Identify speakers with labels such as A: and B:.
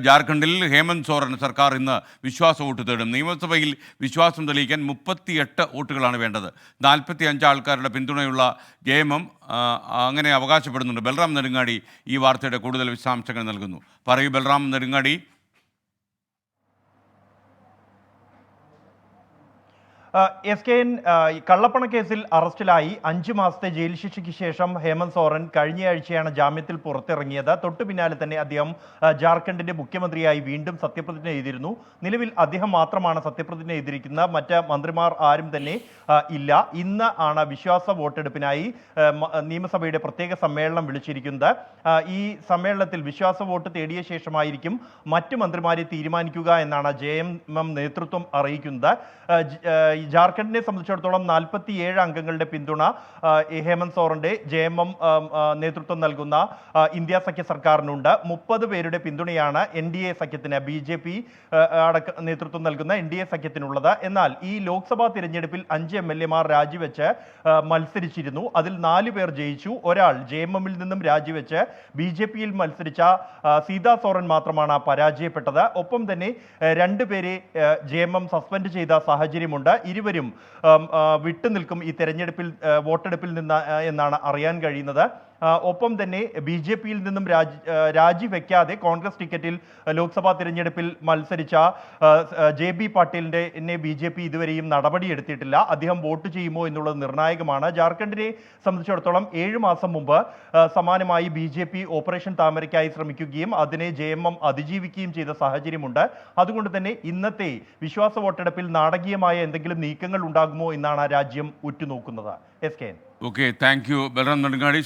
A: ജാർഖണ്ഡിൽ ഹേമന്ത് സോറൻ സർക്കാർ ഇന്ന് വിശ്വാസ വോട്ട് തേടും. നിയമസഭയിൽ വിശ്വാസം തെളിയിക്കാൻ 38 വോട്ടുകളാണ് വേണ്ടത്. 45 ആൾക്കാരുടെ പിന്തുണയുള്ള JMM അങ്ങനെ അവകാശപ്പെടുന്നുണ്ട്. ബൽറാം നെടുങ്ങാടി ഈ വാർത്തയുടെ കൂടുതൽ വിശദാംശങ്ങൾ നൽകുന്നു. പറയൂ ബൽറാം നെടുങ്ങാടി.
B: SKN കള്ളപ്പണ കേസിൽ അറസ്റ്റിലായി 5 മാസത്തെ ജയിൽ ശിക്ഷയ്ക്ക് ശേഷം ഹേമന്ത് സോറൻ കഴിഞ്ഞയാഴ്ചയാണ് ജാമ്യത്തിൽ പുറത്തിറങ്ങിയത്. തൊട്ടു പിന്നാലെ തന്നെ അദ്ദേഹം ജാർഖണ്ഡിന്റെ മുഖ്യമന്ത്രിയായി വീണ്ടും സത്യപ്രതിജ്ഞ ചെയ്തിരുന്നു. നിലവിൽ അദ്ദേഹം മാത്രമാണ് സത്യപ്രതിജ്ഞ ചെയ്തിരിക്കുന്ന, മറ്റ് മന്ത്രിമാർ ആരും തന്നെ ഇല്ല. ഇന്ന് ആണ് വിശ്വാസ വോട്ടെടുപ്പിനായി നിയമസഭയുടെ പ്രത്യേക സമ്മേളനം വിളിച്ചിരിക്കുന്നത്. ഈ സമ്മേളനത്തിൽ വിശ്വാസ വോട്ട് തേടിയ ശേഷമായിരിക്കും മറ്റു മന്ത്രിമാരെ തീരുമാനിക്കുക എന്നാണ് JMM നേതൃത്വം അറിയിക്കുന്നത്. ജാർഖണ്ഡിനെ സംബന്ധിച്ചിടത്തോളം 47 അംഗങ്ങളുടെ പിന്തുണ ഹേമന്ത് സോറന്റെ JMM നേതൃത്വം നൽകുന്ന ഇന്ത്യ സഖ്യ സർക്കാരിനുണ്ട്. 30 പേരുടെ പിന്തുണയാണ് NDA സഖ്യത്തിന്, BJP നേതൃത്വം നൽകുന്ന NDA സഖ്യത്തിനുള്ളത്. എന്നാൽ ഈ ലോക്സഭാ തിരഞ്ഞെടുപ്പിൽ 5 MLA-മാർ രാജിവെച്ച് മത്സരിച്ചിരുന്നു. അതിൽ 4 പേർ ജയിച്ചു. ഒരാൾ JMM-ൽ നിന്നും രാജിവെച്ച് BJP-യിൽ മത്സരിച്ച സീതാ സോറൻ മാത്രമാണ് പരാജയപ്പെട്ടത്. ഒപ്പം തന്നെ 2 പേരെ JMM സസ്പെൻഡ് ചെയ്ത സാഹചര്യമുണ്ട്. ഇരുവരും വിട്ടുനിൽക്കും ഈ തെരഞ്ഞെടുപ്പിൽ, വോട്ടെടുപ്പിൽ നിന്ന് എന്നാണ് അറിയാൻ കഴിയുന്നത്. ഒപ്പം തന്നെ BJP-യിൽ നിന്നും രാജിവെക്കാതെ കോൺഗ്രസ് ടിക്കറ്റിൽ ലോക്സഭാ തിരഞ്ഞെടുപ്പിൽ മത്സരിച്ച JB പാട്ടീലിനെ BJP ഇതുവരെയും നടപടിയെടുത്തിട്ടില്ല. അദ്ദേഹം വോട്ട് ചെയ്യുമോ എന്നുള്ളത് നിർണായകമാണ്. ജാർഖണ്ഡിനെ സംബന്ധിച്ചിടത്തോളം 7 മാസം മുമ്പ് സമാനമായി BJP ഓപ്പറേഷൻ താമരയ്ക്കായി ശ്രമിക്കുകയും അതിനെ JMM അതിജീവിക്കുകയും ചെയ്ത സാഹചര്യമുണ്ട്. അതുകൊണ്ട് തന്നെ ഇന്നത്തെ വിശ്വാസ വോട്ടെടുപ്പിൽ നാടകീയമായ എന്തെങ്കിലും നീക്കങ്ങൾ ഉണ്ടാകുമോ എന്നാണ് രാജ്യം ഉറ്റുനോക്കുന്നത്. SKN.
A: Okay, thank you Balram Nedungadi.